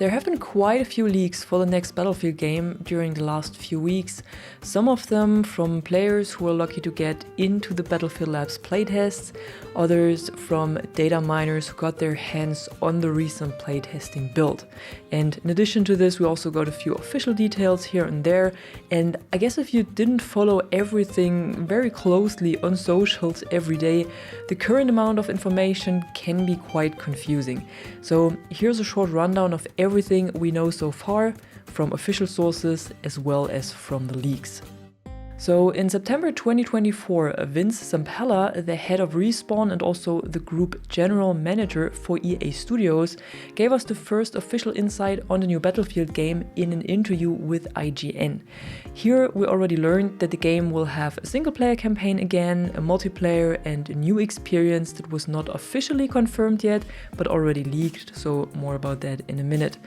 There have been quite a few leaks for the next Battlefield game during the last few weeks, some of them from players who were lucky to get into the Battlefield Labs playtests, others from data miners who got their hands on the recent playtesting build. And in addition to this, we also got a few official details here and there, and I guess if you didn't follow everything very closely on socials every day, the current amount of information can be quite confusing. So here's a short rundown of everything we know so far from official sources as well as from the leaks. So in September 2024, Vince Zampella, the head of Respawn and also the group general manager for EA Studios, gave us the first official insight on the new Battlefield game in an interview with IGN. Here we already learned that the game will have a single-player campaign again, a multiplayer and a new experience that was not officially confirmed yet, but already leaked, so more about that in a minute.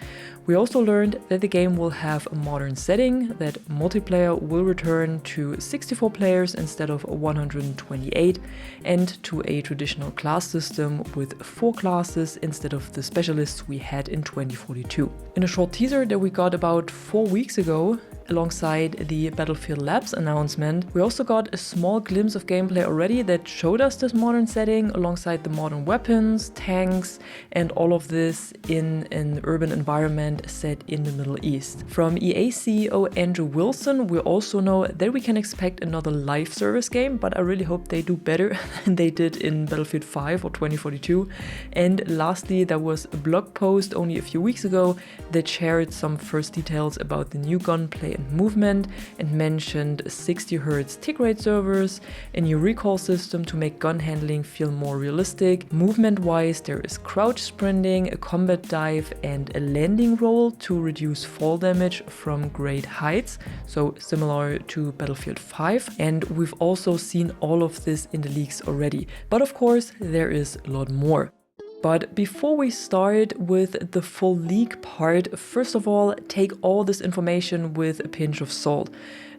We also learned that the game will have a modern setting, that multiplayer will return to 64 players instead of 128, and to a traditional class system with 4 classes instead of the specialists we had in 2042. In a short teaser that we got about 4 weeks ago, alongside the Battlefield Labs announcement, we also got a small glimpse of gameplay already that showed us this modern setting alongside the modern weapons, tanks, and all of this in an urban environment set in the Middle East. From EA CEO Andrew Wilson, we also know that we can expect another live service game, but I really hope they do better than they did in Battlefield 5 or 2042. And lastly, there was a blog post only a few weeks ago that shared some first details about the new gunplay and movement and mentioned 60Hz tick rate servers, a new recoil system to make gun handling feel more realistic. Movement-wise, there is crouch sprinting, a combat dive, and a landing roll to reduce fall damage from great heights, so similar to Battlefield 5. And we've also seen all of this in the leaks already. But of course, there is a lot more. But before we start with the full leak part, first of all, take all this information with a pinch of salt.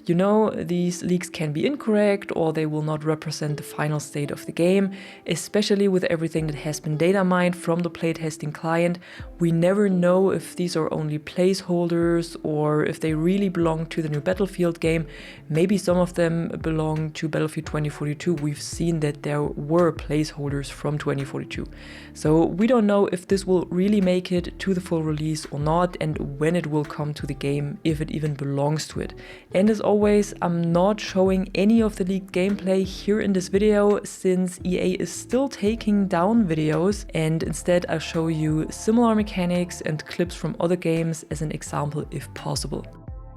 You know, these leaks can be incorrect or they will not represent the final state of the game, especially with everything that has been data mined from the playtesting client. We never know if these are only placeholders or if they really belong to the new Battlefield game. Maybe some of them belong to Battlefield 2042. We've seen that there were placeholders from 2042. So we don't know if this will really make it to the full release or not, and when it will come to the game, if it even belongs to it. And as always, I'm not showing any of the leaked gameplay here in this video since EA is still taking down videos, and instead I'll show you similar mechanics and clips from other games as an example if possible.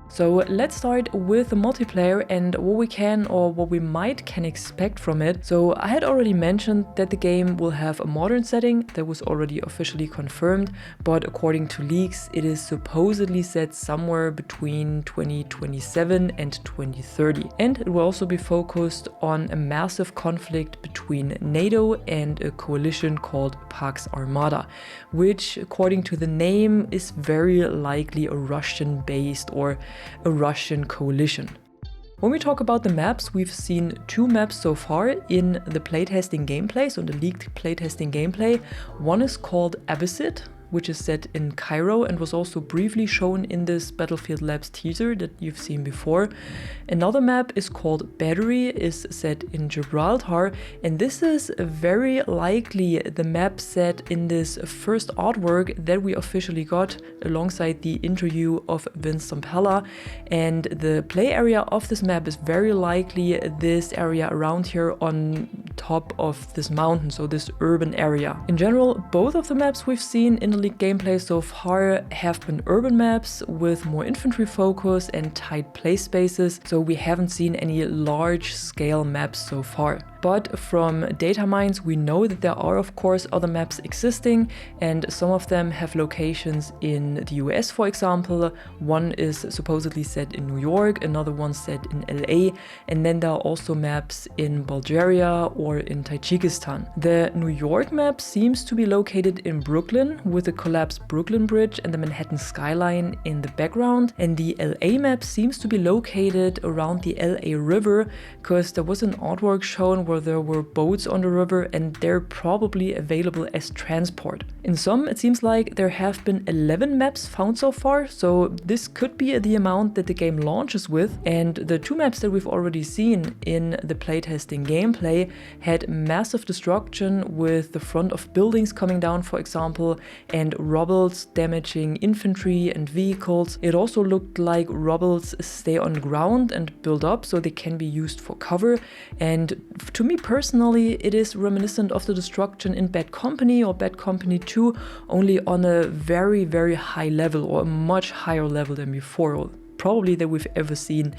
So let's start with the multiplayer and what we can or what we might can expect from it. So I had already mentioned that the game will have a modern setting that was already officially confirmed, but according to leaks, it is supposedly set somewhere between 2027 and 2030. And it will also be focused on a massive conflict between NATO and a coalition called Pax Armada, which according to the name is very likely a Russian-based or a Russian coalition. When we talk about the maps, we've seen 2 maps so far in the playtesting gameplay, so in the leaked playtesting gameplay. One is called Abbasid, which is set in Cairo and was also briefly shown in this Battlefield Labs teaser that you've seen before. Another map is called Battery, is set in Gibraltar, and this is very likely the map set in this first artwork that we officially got alongside the interview of Vince Zampella. And the play area of this map is very likely this area around here on top of this mountain, so this urban area. In general, both of the maps we've seen in the leaked gameplay so far have been urban maps with more infantry focus and tight play spaces, so we haven't seen any large-scale maps so far. But from data mines, we know that there are of course other maps existing, and some of them have locations in the US, for example. One is supposedly set in New York, another one set in LA, and then there are also maps in Bulgaria or in Tajikistan. The New York map seems to be located in Brooklyn, with the collapsed Brooklyn Bridge and the Manhattan skyline in the background, and the LA map seems to be located around the LA River, because there was an artwork shown where there were boats on the river, and they're probably available as transport. In some, it seems like there have been 11 maps found so far, so this could be the amount that the game launches with, and the 2 maps that we've already seen in the playtesting gameplay had massive destruction with the front of buildings coming down, for example, and rubbles damaging infantry and vehicles. It also looked like rubbles stay on ground and build up so they can be used for cover, and to me personally it is reminiscent of the destruction in Bad Company or Bad Company 2, only on a very, very high level, or a much higher level than before, probably that we've ever seen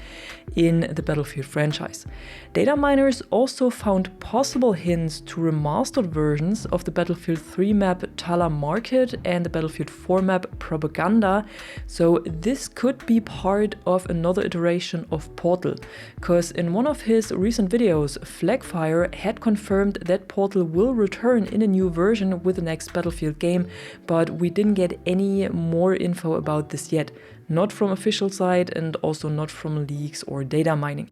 in the Battlefield franchise. Data miners also found possible hints to remastered versions of the Battlefield 3 map Tala Market and the Battlefield 4 map Propaganda, so this could be part of another iteration of Portal, because in one of his recent videos, Flagfire had confirmed that Portal will return in a new version with the next Battlefield game, but we didn't get any more info about this yet. Not from official side and also not from leaks or data mining.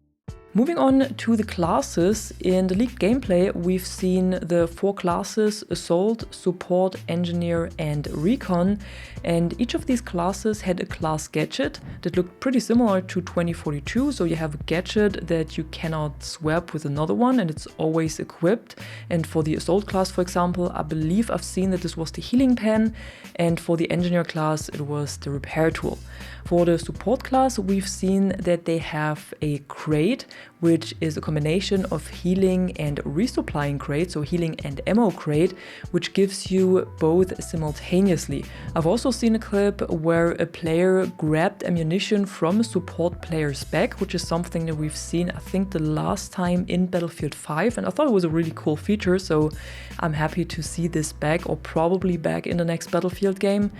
Moving on to the classes, in the leaked gameplay we've seen the 4 classes: Assault, Support, Engineer and Recon, and each of these classes had a class gadget that looked pretty similar to 2042, so you have a gadget that you cannot swap with another one and it's always equipped. And for the Assault class, for example, I believe I've seen that this was the healing pen, and for the Engineer class it was the repair tool. For the Support class, we've seen that they have a crate, which is a combination of healing and resupplying crate, so healing and ammo crate, which gives you both simultaneously. I've also seen a clip where a player grabbed ammunition from a support player's back, which is something that we've seen, I think, the last time in Battlefield 5, and I thought it was a really cool feature, so I'm happy to see this back, or probably back in the next Battlefield game.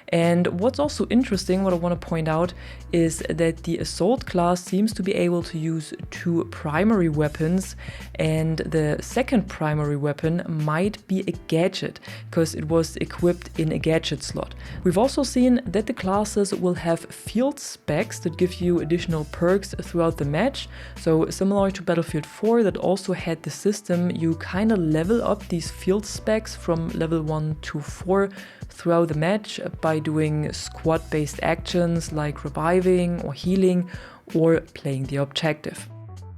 And what's also interesting, what I want to point out, is that the Assault class seems to be able to use 2 primary weapons, and the second primary weapon might be a gadget, because it was equipped in a gadget slot. We've also seen that the classes will have field specs that give you additional perks throughout the match, so similar to Battlefield 4 that also had the system, you kind of level up these field specs from level 1 to 4 throughout the match by doing squad-based actions like reviving or healing or playing the objective.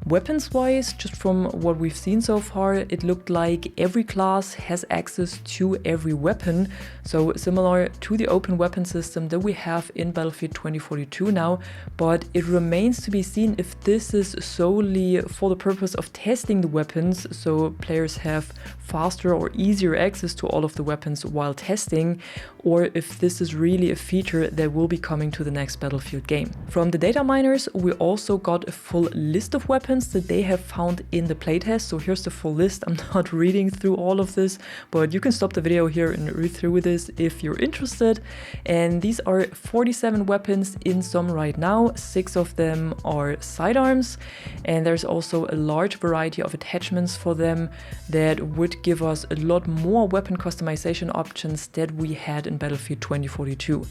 Weapons-wise, just from what we've seen so far, it looked like every class has access to every weapon, so similar to the open weapon system that we have in Battlefield 2042 now, but it remains to be seen if this is solely for the purpose of testing the weapons, so players have faster or easier access to all of the weapons while testing, or if this is really a feature that will be coming to the next Battlefield game. From the data miners, we also got a full list of weapons that they have found in the playtest. So here's the full list. I'm not reading through all of this, but you can stop the video here and read through this if you're interested. And these are 47 weapons in some right now. 6 of them are sidearms, and there's also a large variety of attachments for them that would give us a lot more weapon customization options that we had in Battlefield 2042.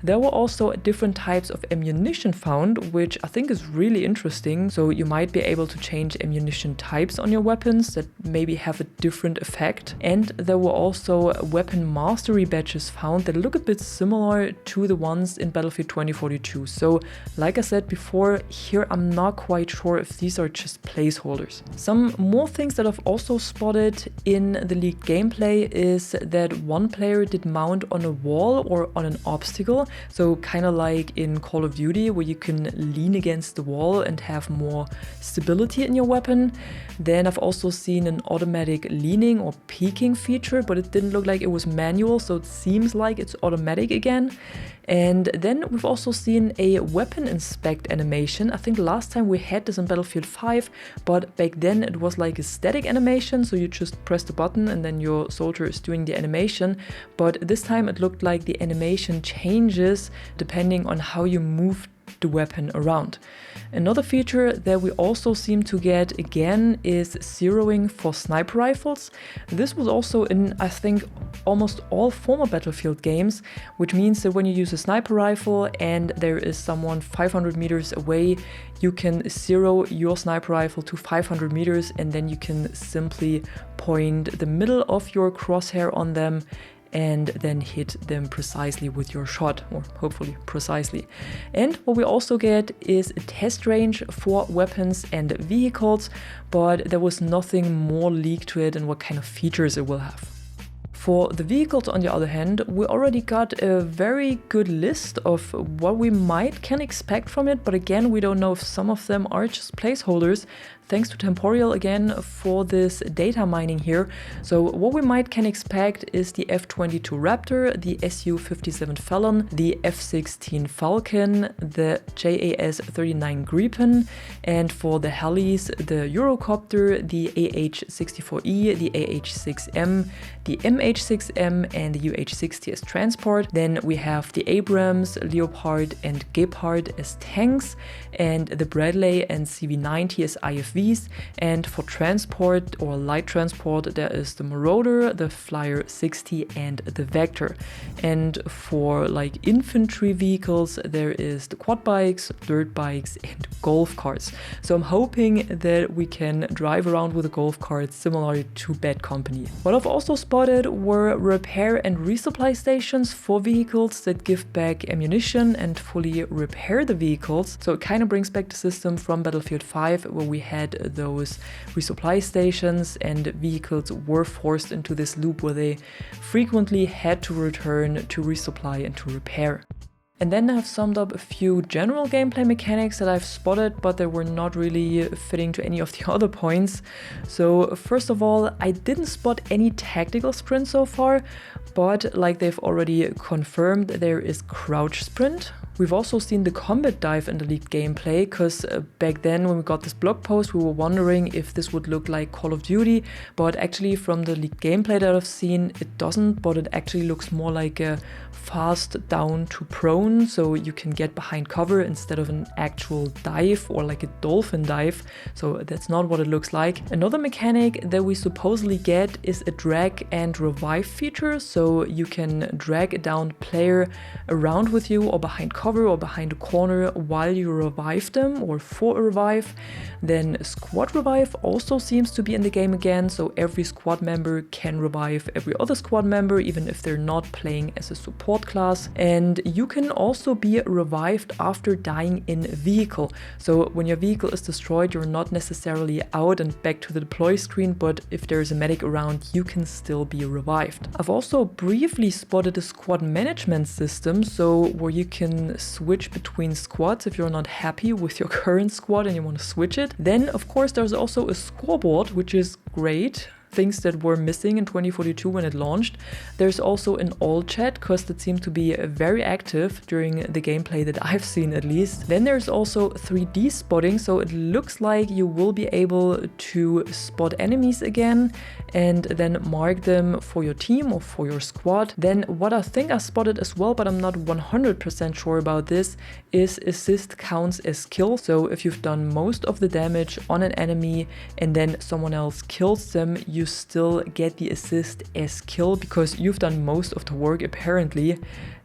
There were also different types of ammunition found, which I think is really interesting. So you might be able to change ammunition types on your weapons that maybe have a different effect. And there were also weapon mastery badges found that look a bit similar to the ones in Battlefield 2042. So like I said before, here I'm not quite sure if these are just placeholders. Some more things that I've also spotted in the leaked gameplay is that one player did mount on a wall or on an obstacle. So kind of like in Call of Duty, where you can lean against the wall and have more stability in your weapon. Then I've also seen an automatic leaning or peeking feature, but it didn't look like it was manual, so it seems like it's automatic again. And then we've also seen a weapon inspect animation. I think last time we had this in Battlefield 5, but back then it was like a static animation, so you just press the button and then your soldier is doing the animation. But this time it looked like the animation changes depending on how you move the weapon around. Another feature that we also seem to get again is zeroing for sniper rifles. This was also in, I think, almost all former Battlefield games, which means that when you use a sniper rifle and there is someone 500 meters away, you can zero your sniper rifle to 500 meters and then you can simply point the middle of your crosshair on them and then hit them precisely with your shot, or hopefully precisely. And what we also get is a test range for weapons and vehicles, but there was nothing more leaked to it and what kind of features it will have. For the vehicles, on the other hand, we already got a very good list of what we can expect from it, but again, we don't know if some of them are just placeholders. Thanks to Temporal again for this data mining here. So what we can expect is the F-22 Raptor, the Su-57 Felon, the F-16 Falcon, the JAS-39 Gripen, and for the helis, the Eurocopter, the AH-64E, the AH-6M, the MH-6M, and the UH-60 as transport. Then we have the Abrams, Leopard, and Gepard as tanks, and the Bradley and CV-90 as IFVs. And for transport or light transport, there is the Marauder, the Flyer 60, and the Vector. And for like infantry vehicles, there is the quad bikes, dirt bikes, and golf carts. So I'm hoping that we can drive around with a golf cart similar to Bad Company. What I've also spotted were repair and resupply stations for vehicles that give back ammunition and fully repair the vehicles. So it kind of brings back the system from Battlefield 5 where we had those resupply stations and vehicles were forced into this loop where they frequently had to return to resupply and to repair. And then I've summed up a few general gameplay mechanics that I've spotted, but they were not really fitting to any of the other points. So first of all, I didn't spot any tactical sprint so far, but like they've already confirmed, there is crouch sprint. We've also seen the combat dive in the leaked gameplay, because back then when we got this blog post, we were wondering if this would look like Call of Duty, but actually from the leaked gameplay that I've seen, it doesn't, but it actually looks more like a fast down to prone, so you can get behind cover instead of an actual dive or like a dolphin dive, so that's not what it looks like. Another mechanic that we supposedly get is a drag and revive feature, so you can drag a downed player around with you or behind cover or behind a corner while you revive them or for a revive. Then squad revive also seems to be in the game again, so every squad member can revive every other squad member even if they're not playing as a support class. And you can also be revived after dying in a vehicle, so when your vehicle is destroyed you're not necessarily out and back to the deploy screen, but if there's a medic around you can still be revived. I've also briefly spotted a squad management system, so where you can switch between squads if you're not happy with your current squad and you want to switch it. Then of course there's also a scoreboard, which is great. Things that were missing in 2042 when it launched. There's also an all chat, because that seemed to be very active during the gameplay that I've seen at least. Then there's also 3D spotting, so it looks like you will be able to spot enemies again and then mark them for your team or for your squad. Then what I think I spotted as well, but I'm not 100% sure about this, is assist counts as kill. So if you've done most of the damage on an enemy and then someone else kills them, you still get the assist as kill because you've done most of the work apparently.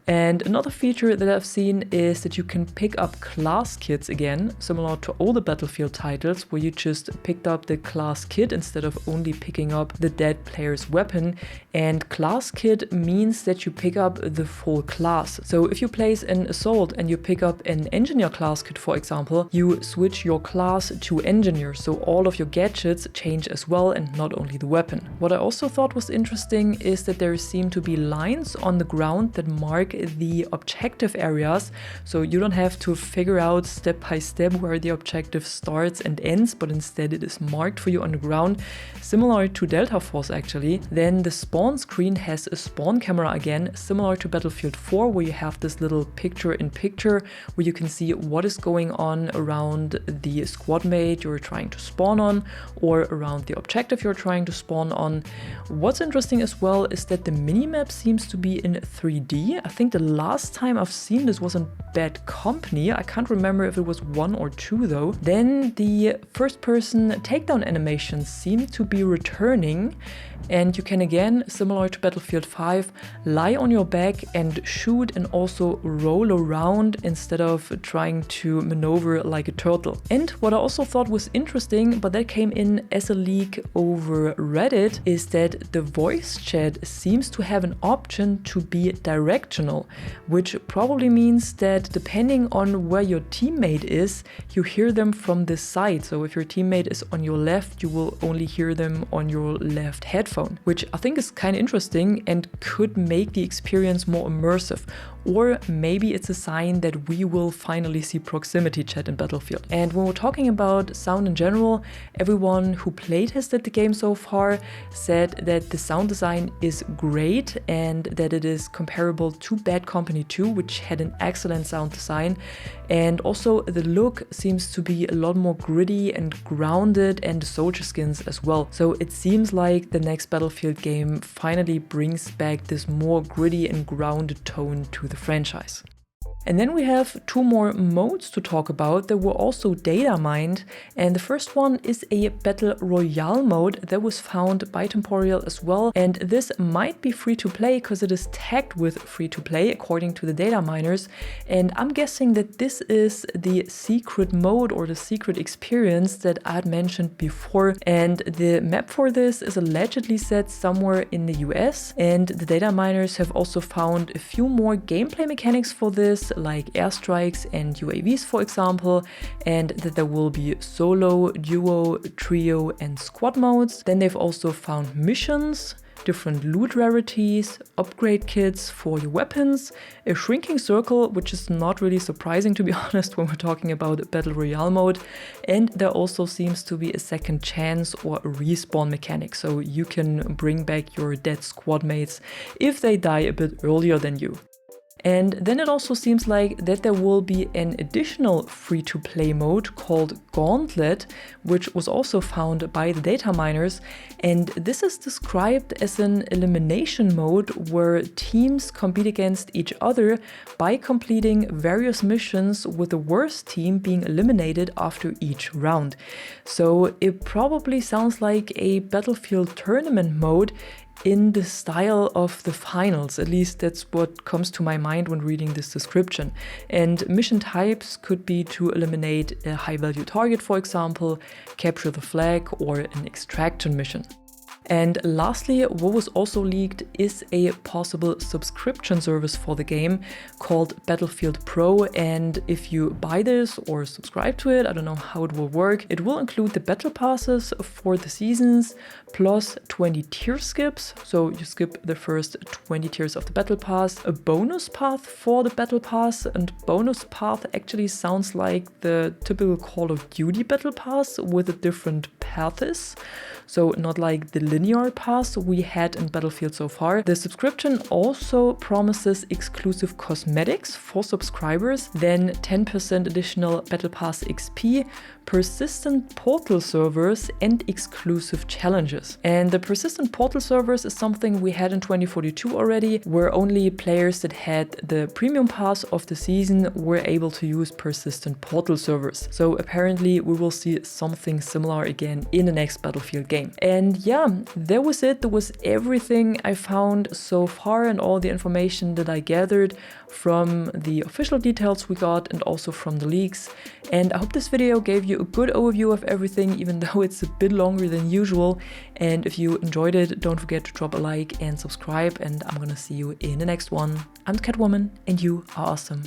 And another feature that I've seen is that you can pick up class kits again, similar to older Battlefield titles where you just picked up the class kit instead of only picking up the dead player's weapon. And class kit means that you pick up the full class. So if you place an assault and you pick up an engineer class kit, for example, you switch your class to engineer, so all of your gadgets change as well and not only the weapon. What I also thought was interesting is that there seem to be lines on the ground that mark the objective areas, so you don't have to figure out step by step where the objective starts and ends, but instead it is marked for you on the ground, similar to Delta Force actually. Then the spawn screen has a spawn camera again, similar to Battlefield 4, where you have this little picture-in-picture where you can see what is going on around the squad mate you're trying to spawn on or around the objective you're trying to spawn on. What's interesting as well is that the minimap seems to be in 3D. I think think the last time I've seen this was in Bad Company. I can't remember if it was 1 or 2 though. Then the first-person takedown animations seem to be returning, and you can again, similar to Battlefield 5, lie on your back and shoot and also roll around instead of trying to maneuver like a turtle. And what I also thought was interesting, but that came in as a leak over Reddit, is that the voice chat seems to have an option to be directional, which probably means that depending on where your teammate is, you hear them from this side. So if your teammate is on your left, you will only hear them on your left headphone, which I think is kind of interesting and could make the experience more immersive. Or maybe it's a sign that we will finally see proximity chat in Battlefield. And when we're talking about sound in general, everyone who playtested the game so far said that the sound design is great and that it is comparable to Bad Company 2, which had an excellent sound design. And also the look seems to be a lot more gritty and grounded, and the soldier skins as well. So it seems like the next Battlefield game finally brings back this more gritty and grounded tone to the franchise. And then we have 2 more modes to talk about that were also data mined, and the first one is a Battle Royale mode that was found by Temporeal as well, and this might be free to play because it is tagged with free to play according to the data miners, and I'm guessing that this is the secret mode or the secret experience that I had mentioned before, and the map for this is allegedly set somewhere in the US, and the data miners have also found a few more gameplay mechanics for this, like airstrikes and UAVs, for example, and that there will be solo, duo, trio and squad modes. Then they've also found missions, different loot rarities, upgrade kits for your weapons, a shrinking circle, which is not really surprising to be honest when we're talking about Battle Royale mode, and there also seems to be a second chance or a respawn mechanic, so you can bring back your dead squad mates if they die a bit earlier than you. And then it also seems like that there will be an additional free-to-play mode called Gauntlet, which was also found by the data miners. And this is described as an elimination mode where teams compete against each other by completing various missions, with the worst team being eliminated after each round. So it probably sounds like a Battlefield tournament mode in the style of the finals. At least that's what comes to my mind when reading this description. And mission types could be to eliminate a high-value target, for example, capture the flag, or an extraction mission. And lastly, what was also leaked is a possible subscription service for the game called Battlefield Pro, and if you buy this or subscribe to it, I don't know how it will work, it will include the battle passes for the seasons plus 20 tier skips, so you skip the first 20 tiers of the battle pass, a bonus path for the battle pass, and bonus path actually sounds like the typical Call of Duty battle pass with a different paths, so not like the linear path we had in Battlefield so far. The subscription also promises exclusive cosmetics for subscribers, then 10% additional Battle Pass XP, persistent portal servers and exclusive challenges. And the persistent portal servers is something we had in 2042 already, where only players that had the premium pass of the season were able to use persistent portal servers. So apparently we will see something similar again in the next Battlefield game. And yeah, that was it. That was everything I found so far and all the information that I gathered from the official details we got and also from the leaks. And I hope this video gave you a good overview of everything, even though it's a bit longer than usual. And if you enjoyed it, don't forget to drop a like and subscribe, and I'm gonna see you in the next one. I'm Catwoman and you are awesome.